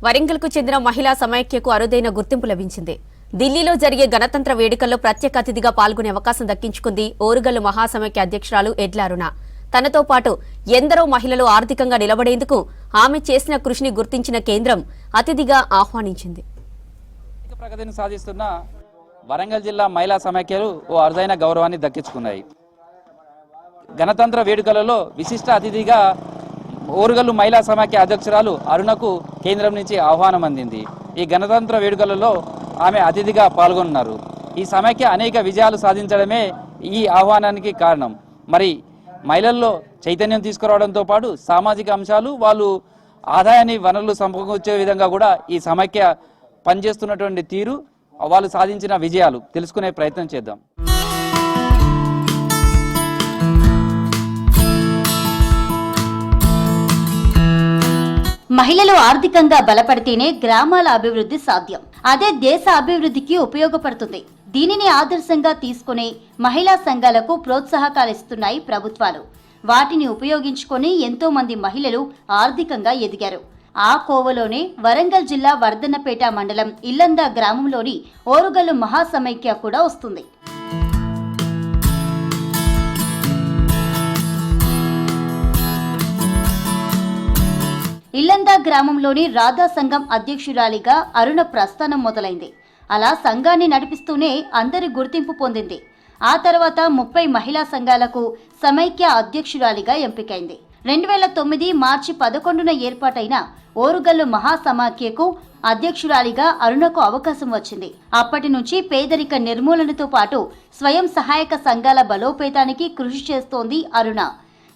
వరంగల్కు చెందిన మహిళా సమైక్యకు అరుదైన గుర్తింపు లభించింది. ఢిల్లీలో జరిగే గణతంత్ర వేడుకల్లో ప్రత్యేక అతిథిగా పాల్గొనే అవకాశం దక్కించుకుంది ఓరుగల్లు మహాసమైక్య అధ్యక్షురాలు ఎడ్ల అరుణ. తనతో పాటు ఎందరో మహిళలు ఆర్థికంగా నిలబడేందుకు ఆమె చేసిన కృషిని గుర్తించిన కేంద్రం అతిథిగా ఆహ్వానించింది. ప్రగతిని సాధిస్తున్న వరంగల్ జిల్లా మహిళా సమైక్యలు ఓ అరుదైన గౌరవాన్ని దక్కించుకున్నాయి. గణతంత్ర వేడుకలలో విశిష్ట అతిథిగా ఓరుగల్లు మహిళా సమైక్య అధ్యక్షురాలు అరుణకు కేంద్రం నుంచి ఆహ్వానం అందింది. ఈ గణతంత్ర వేడుకలలో ఆమె అతిథిగా పాల్గొన్నారు. ఈ సమైక్య అనేక విజయాలు సాధించడమే ఈ ఆహ్వానానికి కారణం. మరి మహిళల్లో చైతన్యం తీసుకురావడంతో పాటు సామాజిక అంశాలు, వాళ్ళు ఆదాయాన్ని వనరులు సమకూర్చే విధంగా కూడా ఈ సమైక్య పనిచేస్తున్నటువంటి తీరు, వాళ్ళు సాధించిన విజయాలు తెలుసుకునే ప్రయత్నం చేద్దాం. మహిళలు ఆర్థికంగా బలపడితేనే గ్రామాల అభివృద్ధి సాధ్యం. అదే దేశ అభివృద్ధికి ఉపయోగపడుతుంది. దీనిని ఆదర్శంగా తీసుకుని మహిళా సంఘాలకు ప్రోత్సాహకాలు ఇస్తున్నాయి ప్రభుత్వాలు. వాటిని ఉపయోగించుకొని ఎంతో మంది మహిళలు ఆర్థికంగా ఎదిగారు. ఆ కోవలోనే వరంగల్ జిల్లా వర్ధన్నపేట మండలం ఇల్లంద గ్రామంలోని ఓరుగల్లు మహాసమైక్య కూడా వస్తుంది. ఇల్లంద గ్రామంలోని రాధా సంఘం అధ్యక్షురాలిగా అరుణ ప్రస్థానం మొదలైంది. అలా సంఘాన్ని నడిపిస్తూనే అందరి గుర్తింపు పొందింది. ఆ తర్వాత 30 మహిళా సంఘాలకు సమైక్య అధ్యక్షురాలిగా ఎంపికైంది. 2009 మార్చి 11న ఏర్పాటైన ఓరుగల్లు మహాసమైక్యకు అధ్యక్షురాలిగా అరుణకు అవకాశం వచ్చింది. అప్పటి నుంచి పేదరిక నిర్మూలనతో పాటు స్వయం సహాయక సంఘాల బలోపేతానికి కృషి చేస్తోంది అరుణ.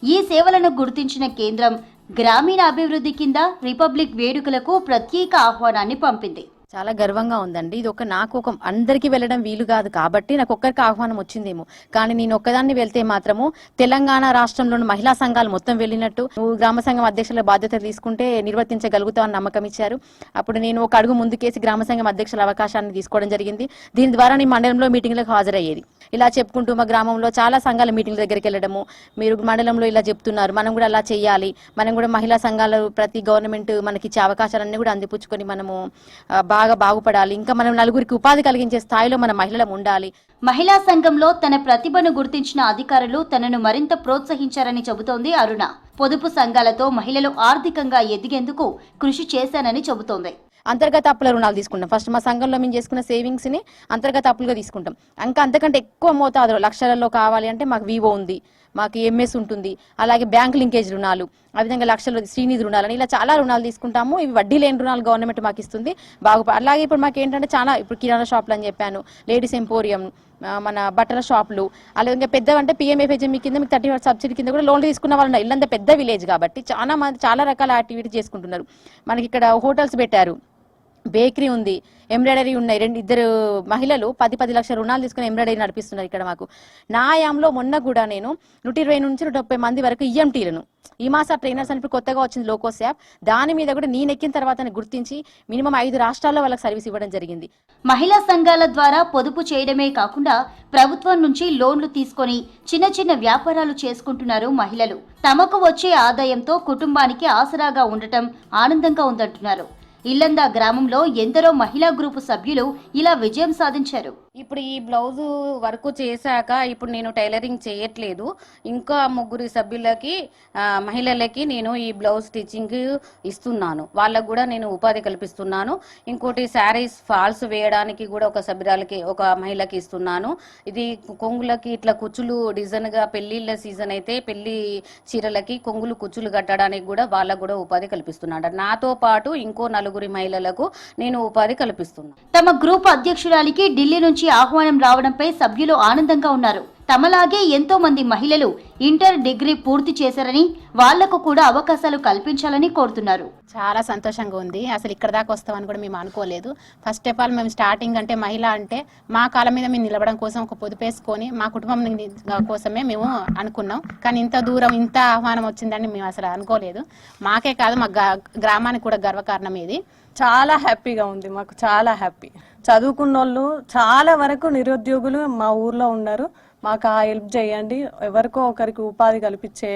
ఈ సేవలను గుర్తించిన కేంద్రం గ్రామీణ అభివృద్ధి కింద రిపబ్లిక్ వేడుకలకు ప్రత్యేక ఆహ్వానాన్ని పంపింది. చాలా గర్వంగా ఉందండి. ఇది నాకు అందరికీ వెళ్ళడం వీలు కాదు కాబట్టి నాకు ఒక్కరికి ఆహ్వానం వచ్చిందేమో, కానీ నేను ఒక్కదాన్ని వెళ్తే మాత్రము తెలంగాణ రాష్ట్రంలోని మహిళా సంఘాలు మొత్తం వెళ్ళినట్టు, నువ్వు గ్రామ సంఘం అధ్యక్షుల బాధ్యత తీసుకుంటే నిర్వర్తించగలుగుతావు అని నమ్మకం ఇచ్చారు. అప్పుడు నేను ఒక అడుగు ముందుకేసి గ్రామ సంఘం అధ్యక్షుల అవకాశాన్ని తీసుకోవడం జరిగింది. దీని ద్వారా నేను మండలంలో మీటింగ్లకు హాజరయ్యేది. ఇలా చెప్పుకుంటూ మా గ్రామంలో చాలా సంఘాల మీటింగ్ల దగ్గరికి వెళ్ళడము, మీరు మండలంలో ఇలా చెప్తున్నారు, మనం కూడా అలా చేయాలి, మనం కూడా మహిళా సంఘాలు ప్రతి గవర్నమెంట్ మనకి ఇచ్చే అవకాశాలన్నీ కూడా అందిపుచ్చుకొని మనము బాగా బాగుపడాలి, ఇంకా మనం నలుగురికి ఉపాధి కలిగించే స్థాయిలో మన మహిళలు ఉండాలి. మహిళా సంఘంలో తన ప్రతిభను గుర్తించిన అధికారులు తనను మరింత ప్రోత్సహించారని చెబుతోంది అరుణ. పొదుపు సంఘాలతో మహిళలు ఆర్థికంగా ఎదిగేందుకు కృషి చేశానని చెబుతోంది. అంతర్గత అప్పుల రుణాలు తీసుకుంటాం. ఫస్ట్ మా సంఘంలో మేము చేసుకున్న సేవింగ్స్ ని అంతర్గత అప్పులుగా తీసుకుంటాం. ఇంకా అంతకంటే ఎక్కువ మోతాదులో లక్షలలో కావాలి అంటే మాకు వివో ఉంది, మాకు ఎంఎస్ ఉంటుంది, అలాగే బ్యాంక్ లింకేజ్ రుణాలు, ఆ విధంగా లక్షలు శ్రీనిధి రుణాలని ఇలా చాలా రుణాలు తీసుకుంటాము. ఇవి వడ్డీ లేని రుణాలు గవర్నమెంట్ మాకు ఇస్తుంది. అలాగే ఇప్పుడు మాకు ఏంటంటే చాలా ఇప్పుడు కిరాణా షాపులు అని చెప్పాను, లేడీస్ ఎంపోరియం, మన బట్టల షాపులు, అలాగే పెద్ద అంటే పిఎంఎఫ్హెచ్ఎంఈ కింద మీకు 30% సబ్సిడీ కింద కూడా లోన్లు తీసుకున్న వాళ్ళు ఉన్నారు. ఇల్లంతా పెద్ద విలేజ్ కాబట్టి చాలా మంది చాలా రకాల యాక్టివిటీ చేసుకుంటున్నారు. మనకి ఇక్కడ హోటల్స్ పెట్టారు, బేకరీ ఉంది, ఎంబ్రాయిడరీ ఉన్నాయి. 2 మహిళలు 10 లక్షల రుణాలు తీసుకుని ఎంబ్రాయిడరీ నడిపిస్తున్నారు ఇక్కడ మాకు. నా ఆయాంలో మొన్న కూడా నేను 120 నుంచి 130 మంది వరకు ఈఎంటీలను, ఈ మాస ట్రైనర్స్ అని ఇప్పుడు కొత్తగా వచ్చింది లోకోస్ యాప్, దాని మీద కూడా నేను ఎక్కిన తర్వాత గుర్తించి మినిమం 5 రాష్ట్రాల్లో వాళ్ళకి సర్వీస్ ఇవ్వడం జరిగింది. మహిళా సంఘాల ద్వారా పొదుపు చేయడమే కాకుండా ప్రభుత్వం నుంచి లోన్లు తీసుకొని చిన్న చిన్న వ్యాపారాలు చేసుకుంటున్నారు మహిళలు. తమకు వచ్చే ఆదాయంతో కుటుంబానికి ఆసరాగా ఉండటం ఆనందంగా ఉందంటున్నారు. ఇల్లంద గ్రామంలో ఎందరో మహిళా గ్రూపు సభ్యులు ఇలా విజయం సాధించారు. ఇప్పుడు ఈ బ్లౌజు వర్క్ చేశాక ఇప్పుడు నేను టైలరింగ్ చేయట్లేదు. ఇంకా 3 సభ్యులకి మహిళలకి నేను ఈ బ్లౌజ్ స్టిచ్చింగ్ ఇస్తున్నాను. వాళ్ళకు కూడా నేను ఉపాధి కల్పిస్తున్నాను. ఇంకోటి శారీస్ ఫాల్స్ వేయడానికి కూడా ఒక సభ్యురాలకి, ఒక మహిళకి ఇస్తున్నాను. ఇది కొంగులకి ఇట్లా కుచ్చులు డిజైన్గా పెళ్లిళ్ళ సీజన్ అయితే పెళ్లి చీరలకి కొంగులు కుచ్చులు కట్టడానికి కూడా వాళ్ళకు కూడా ఉపాధి కల్పిస్తున్నాను. నాతో పాటు ఇంకో 4 మహిళలకు నేను ఉపాధి కల్పిస్తున్నాను. తమ గ్రూప్ అధ్యక్షురాలికి ఢిల్లీ నుంచి ఆహ్వానం రావడంపై సభ్యులు ఆనందంగా ఉన్నారు. తమలాగే ఎంతో మంది మహిళలు ఇంటర్, డిగ్రీ పూర్తి చేశారని వాళ్లకు కూడా అవకాశాలు కల్పించాలని కోరుతున్నారు. చాలా సంతోషంగా ఉంది. అసలు ఇక్కడ దాకా వస్తామని కూడా మేము అనుకోలేదు. ఫస్ట్ ఆఫ్ ఆల్ మేము స్టార్టింగ్ అంటే మహిళ అంటే మా కాళ్ళ మీద మేము నిలబడడం కోసం ఒక పొదుపేసుకొని మా కుటుంబం కోసమే మేము అనుకున్నాం. కానీ ఇంత దూరం ఇంత ఆహ్వానం వచ్చిందని మేము అసలు అనుకోలేదు. మాకే కాదు మా గ్రామానికి కూడా గర్వకారణం ఇది. చాలా హ్యాపీగా ఉంది, మాకు చాలా హ్యాపీ. చదువుకున్న వాళ్ళు చాలా వరకు నిరుద్యోగులు మా ఊర్లో ఉన్నారు. మాకు ఆ హెల్ప్ చేయండి, ఎవరికో ఒకరికి ఉపాధి కల్పించే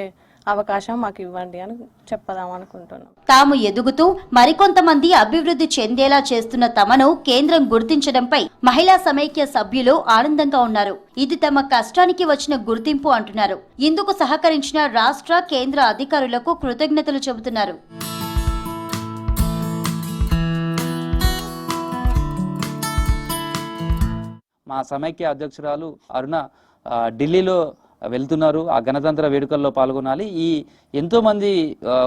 అవకాశం మాకు ఇవ్వండి అని చెప్పదాం అనుకుంటున్నాం. తాము ఎదుగుతూ మరికొంతమంది అభివృద్ధి చెందేలా చేస్తున్న తమను కేంద్రం గుర్తించడంపై మహిళా సమైక్య సభ్యులు ఆనందంగా ఉన్నారు. ఇది తమ కష్టానికి వచ్చిన గుర్తింపు అంటున్నారు. ఇందుకు సహకరించిన రాష్ట్ర, కేంద్ర అధికారులకు కృతజ్ఞతలు చెబుతున్నారు. మా సమైక్య అధ్యక్షురాలు అరుణ ఢిల్లీలో వెళ్తున్నారు. ఆ గణతంత్ర వేడుకల్లో పాల్గొనాలి. ఎంతోమంది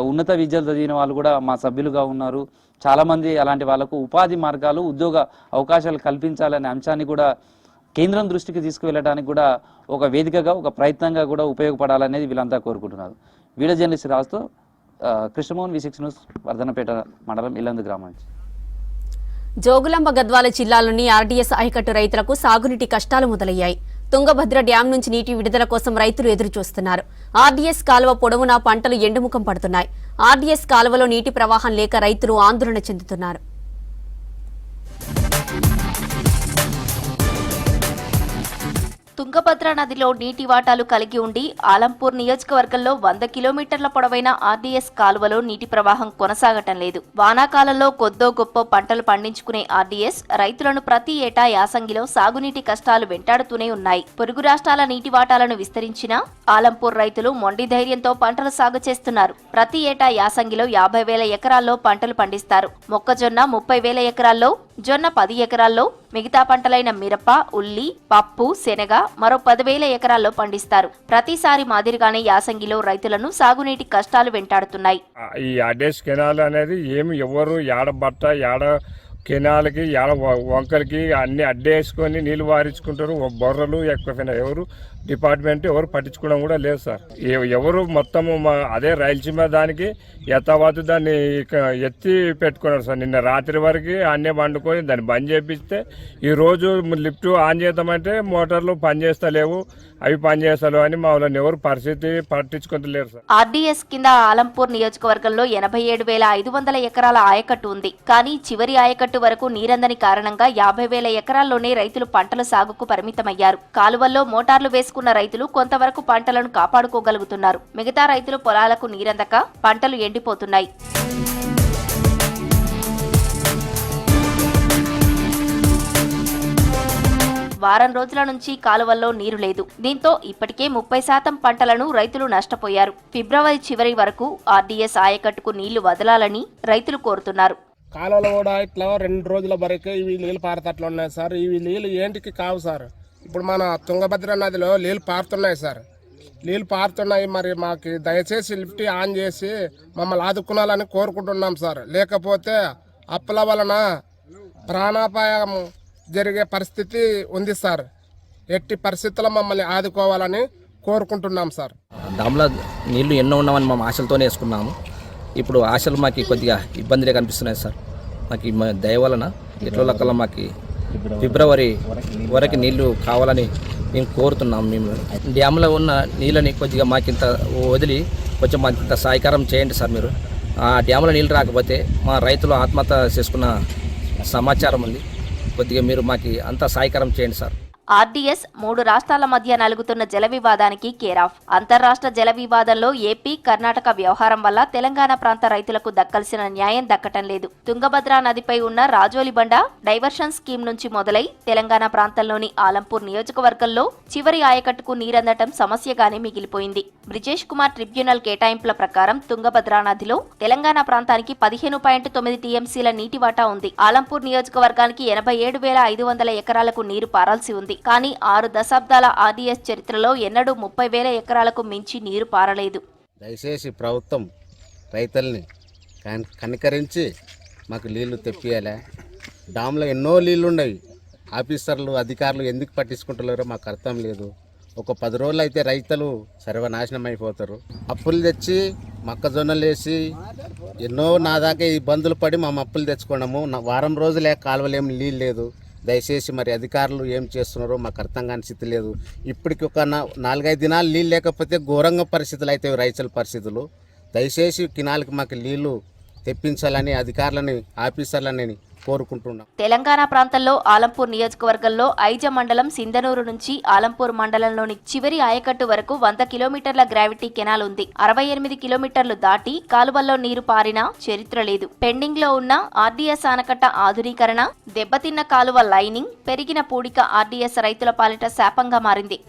ఉన్నత విద్యలు చదివిన వాళ్ళు కూడా మా సభ్యులుగా ఉన్నారు. చాలామంది అలాంటి వాళ్ళకు ఉపాధి మార్గాలు, ఉద్యోగ అవకాశాలు కల్పించాలనే అంశాన్ని కూడా కేంద్రం దృష్టికి తీసుకువెళ్ళడానికి కూడా ఒక వేదికగా, ఒక ప్రయత్నంగా కూడా ఉపయోగపడాలనేది వీళ్ళంతా కోరుకుంటున్నారు. వీడియో జర్నలిస్ట్ రాజుతో కృష్ణమోహన్, V6 న్యూస్, వర్ధనపేట మండలం ఇల్లందు గ్రామం. జోగులాంబ గద్వాల జిల్లాలోని ఆర్డీఎస్ ఆయకట్టు రైతులకు సాగునీటి కష్టాలు మొదలయ్యాయి. తుంగభద్ర డ్యాం నుంచి నీటి విడుదల కోసం రైతులు ఎదురుచూస్తున్నారు. ఆర్డీఎస్ కాలువ పొడవునా పంటలు ఎండుముఖం పడుతున్నాయి. ఆర్డీఎస్ కాలువలో నీటి ప్రవాహం లేక రైతులు ఆందోళన చెందుతున్నారు. తుంగభద్ర నదిలో నీటి వాటాలు కలిగి ఉండి ఆలంపూర్ నియోజకవర్గంలో 100 కిలోమీటర్ల పొడవైన ఆర్డీఎస్ కాలువలో నీటి ప్రవాహం కొనసాగటం లేదు. వానాకాలంలో కొద్దో గొప్ప పంటలు పండించుకునే ఆర్డీఎస్ రైతులను ప్రతి ఏటా యాసంగిలో సాగునీటి కష్టాలు వెంటాడుతూనే ఉన్నాయి. పొరుగు రాష్ట్రాల నీటి వాటాలను విస్తరించినా ఆలంపూర్ రైతులు మొండి ధైర్యంతో పంటలు సాగు చేస్తున్నారు. ప్రతి ఏటా యాసంగిలో 50,000 ఎకరాల్లో పంటలు పండిస్తారు. మొక్కజొన్న 30,000 ఎకరాల్లో, జొన్న 10 ఎకరాల్లో, మిగతా పంటలైన మిరప, ఉల్లి, పప్పు, శనగ మరో 10,000 ఎకరాల్లో పండిస్తారు. ప్రతిసారి మాదిరిగానే యాసంగిలో రైతులను సాగునీటి కష్టాలు వెంటాడుతున్నాయి. ఈ ఆర్డీఎస్ కెనాల్ అనేది ఎవరు యాడ బట్ట, యాడ కెనాల్కి, యాడ వంకలకి అన్ని అడ్డేసుకొని నీళ్లు వారించుకుంటారు. బొర్రలు ఎక్కువ ఎవరు డిపార్ట్మెంట్ ఎవరు పట్టించుకోవడం కూడా లేదు సార్. ఎవరు మొత్తము అదే రాయలసీమ దానికి యథావత్తు దాన్ని ఎత్తి పెట్టుకున్నారు సార్. నిన్న రాత్రి వరకు అన్నే వండుకొని దాన్ని బంద్ చేపిస్తే ఈరోజు లిఫ్ట్ ఆన్ చేద్దామంటే మోటార్లు పనిచేస్తలేవు, అవి పనిచేస్తలేవు అని మా వాళ్ళని ఎవరు పరిస్థితి పట్టించుకుంటలేరు సార్. ఆర్డీఎస్ కింద ఆలంపూర్ నియోజకవర్గంలో 87,500 ఎకరాల ఆయకట్టు ఉంది. కానీ చివరి ఆయకట్టు వరకు నీరందని కారణంగా 50,000 ఎకరాల్లోనే రైతులు పంటల సాగుకు పరిమితమయ్యారు. కాలువల్లో మోటార్లు వేసుకున్న రైతులు కొంతవరకు పంటలను కాపాడుకోగలుగుతున్నారు. మిగతా రైతులు పొలాలకు నీరందక పంటలు ఎండిపోతున్నాయి. వారం రోజుల నుంచి కాలువల్లో నీరు లేదు. దీంతో ఇప్పటికే 30% పంటలను రైతులు నష్టపోయారు. ఫిబ్రవరి చివరి వరకు ఆర్డీఎస్ ఆయకట్టుకు నీళ్లు వదలాలని రైతులు కోరుతున్నారు. కాలువలో కూడా ఇట్లా 2 రోజుల వరకు ఇవి నీళ్ళు పారతట్లు ఉన్నాయి సార్. ఇవి నీళ్ళు ఏంటికి కావు సార్. ఇప్పుడు మన తుంగభద్ర నదిలో నీళ్ళు పారుతున్నాయి సార్. నీళ్ళు పారుతున్నాయి. మరి మాకు దయచేసి లిఫ్ట్ ఆన్ చేసి మమ్మల్ని ఆదుకునాలని కోరుకుంటున్నాం సార్. లేకపోతే అప్పుల వలన ప్రాణాపాయం జరిగే పరిస్థితి ఉంది సార్. ఎట్టి పరిస్థితుల్లో మమ్మల్ని ఆదుకోవాలని కోరుకుంటున్నాం సార్. డామ్లో నీళ్లు ఎన్నో ఉన్నామని మేము ఆశలతోనే వేసుకున్నాము. ఇప్పుడు ఆశలు మాకు కొద్దిగా ఇబ్బందిగా కనిపిస్తున్నాయి సార్. మాకు దయ వలన ఎట్ల కల్లా మాకు ఫిబ్రవరి వరకు నీళ్లు కావాలని మేము కోరుతున్నాం. మేము డ్యామ్లో ఉన్న నీళ్ళని కొద్దిగా మాకింత వదిలి కొంచెం మాకింత సహాయకారం చేయండి సార్. మీరు ఆ డ్యామ్లో నీళ్ళు రాకపోతే మా రైతులు ఆత్మహత్య చేసుకున్న సమాచారం ఉంది. కొద్దిగా మీరు మాకు అంతా సహాయకారం చేయండి సార్. ఆర్డీఎస్ 3 రాష్ట్రాల మధ్య నలుగుతున్న జల వివాదానికి కేరాఫ్. అంతర్రాష్ట్ర జల వివాదంలో ఏపీ, కర్ణాటక వ్యవహారం వల్ల తెలంగాణ ప్రాంత రైతులకు దక్కాల్సిన న్యాయం దక్కటం లేదు. తుంగభద్ర నదిపై ఉన్న రాజోలిబండ డైవర్షన్ స్కీమ్ నుంచి మొదలై తెలంగాణ ప్రాంతంలోని ఆలంపూర్ నియోజకవర్గంలో చివరి ఆయకట్టుకు నీరందటం సమస్యగానే మిగిలిపోయింది. బ్రిజేష్ కుమార్ ట్రిబ్యునల్ కేటాయింపుల ప్రకారం తుంగభద్ర నదిలో తెలంగాణ ప్రాంతానికి 15.9 టీఎంసీల నీటి వాటా ఉంది. ఆలంపూర్ నియోజకవర్గానికి 87,500 ఎకరాలకు నీరు పారాల్సి ఉంది. కానీ 6 దశాబ్దాల ఆర్డీఎస్ చరిత్రలో ఎన్నడూ 30,000 ఎకరాలకు మించి నీరు పారలేదు. దయచేసి ప్రభుత్వం రైతుల్ని కనికరించి మాకు నీళ్లు తెప్పియాలి. డామ్లో ఎన్నో నీళ్లు ఉన్నాయి. ఆఫీసర్లు, అధికారులు ఎందుకు పట్టించుకుంటున్నారో మాకు అర్థం లేదు. ఒక 10 రోజులు అయితే రైతులు సర్వనాశనం అయిపోతారు. అప్పులు తెచ్చి మొక్కజొన్నలు వేసి ఎన్నో నా దాకా ఇబ్బందులు పడి మేము అప్పులు తెచ్చుకున్నాము. వారం రోజులే కాలువలేం నీళ్ళు లేదు. దయచేసి మరి అధికారులు ఏం చేస్తున్నారో మాకు అర్థం కాని స్థితి లేదు. ఇప్పటికి ఒక 4-5 దినాలు నీళ్ళు లేకపోతే ఘోరంగా పరిస్థితులు అయితే రైతుల పరిస్థితులు. దయచేసి కినాలకి మాకు నీళ్లు తెప్పించాలని అధికారులని, ఆఫీసర్లని కోరుకుంటున్నాం. తెలంగాణ ప్రాంతంలో ఆలంపూర్ నియోజకవర్గంలో ఐజ మండలం సింధనూరు నుంచి ఆలంపూర్ మండలంలోని చివరి ఆయకట్టు వరకు 100 కిలోమీటర్ల గ్రావిటీ కెనాల్ ఉంది. 68 కిలోమీటర్లు దాటి కాలువల్లో నీరు పారినా చరిత్ర లేదు. పెండింగ్ లో ఉన్న ఆర్డీఎస్ ఆనకట్ట ఆధునీకరణ, దెబ్బతిన్న కాలువ లైనింగ్, పెరిగిన పూడిక ఆర్డీఎస్ రైతుల పాలిట శాపంగా మారింది.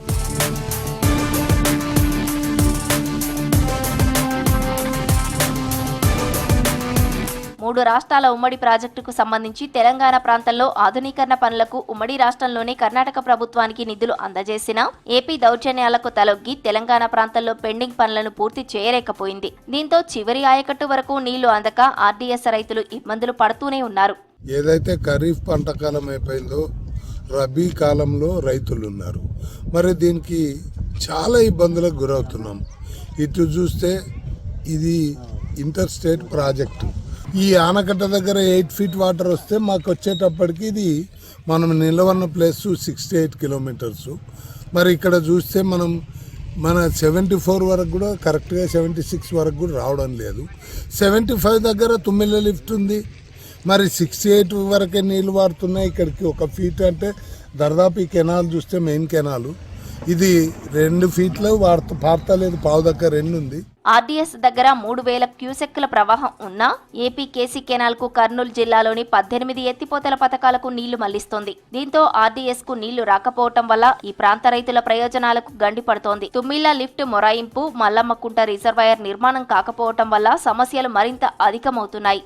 మూడు రాష్ట్రాల ఉమ్మడి ప్రాజెక్టుకు సంబంధించి తెలంగాణ ప్రాంతంలో ఆధునీకరణ పనులకు ఉమ్మడి రాష్ట్రంలోనే కర్ణాటక ప్రభుత్వానికి నిధులు అందజేసినా ఏపీ దౌర్జన్యాలకు తలొగ్గి తెలంగాణ ప్రాంతంలో పెండింగ్ పనులను పూర్తి చేయలేకపోయింది. దీంతో చివరి ఆయకట్టు వరకు నీళ్లు అందక ఆర్డీఎస్ రైతులు ఇబ్బందులు పడుతూనే ఉన్నారు. ఏదైతే ఖరీఫ్ పంట కాలం అయిపోయిందో రబీ కాలంలో రైతులు ఉన్నారు. మరి దీనికి చాలా ఇబ్బందులకు గురవుతున్నాం. ఇటు చూస్తే ఇది ఇంటర్ స్టేట్ ప్రాజెక్టు. ఈ ఆనకట్ట దగ్గర 8 ఫీట్ వాటర్ వస్తే మాకు వచ్చేటప్పటికి ఇది మనం నిలవన్న ప్లేస్ 68 కిలోమీటర్స్. మరి ఇక్కడ చూస్తే మన 74 వరకు కూడా కరెక్ట్గా 76 వరకు కూడా రావడం లేదు. 75 దగ్గర తుమ్మిళ్ళ లిఫ్ట్ ఉంది. మరి 68 వరకే నీళ్ళు వాడుతున్నాయి. ఇక్కడికి 1 ఫీట్ అంటే దాదాపు ఈ కెనాల్ చూస్తే మెయిన్ కెనాల్ ఇది 2 ఫీట్లు పారతలేదు, పావు దగ్గర 2 ఉంది. ఆర్డీఎస్ దగ్గర 3000 క్యూసెక్కుల ప్రవాహం ఉన్నా ఏపీ కేసీ కెనాల్ కు కర్నూలు జిల్లాలోని 18 ఎత్తిపోతల పథకాలకు నీళ్లు మళ్లిస్తోంది. దీంతో ఆర్డీఎస్ కు నీళ్లు రాకపోవటం వల్ల ఈ ప్రాంత రైతుల ప్రయోజనాలకు గండి పడుతోంది. తుమ్మిళ్ల లిఫ్ట్ మొరాయింపు, మల్లమ్మకుంట రిజర్వాయర్ నిర్మాణం కాకపోవటం వల్ల సమస్యలు మరింత అధికమవుతున్నాయి.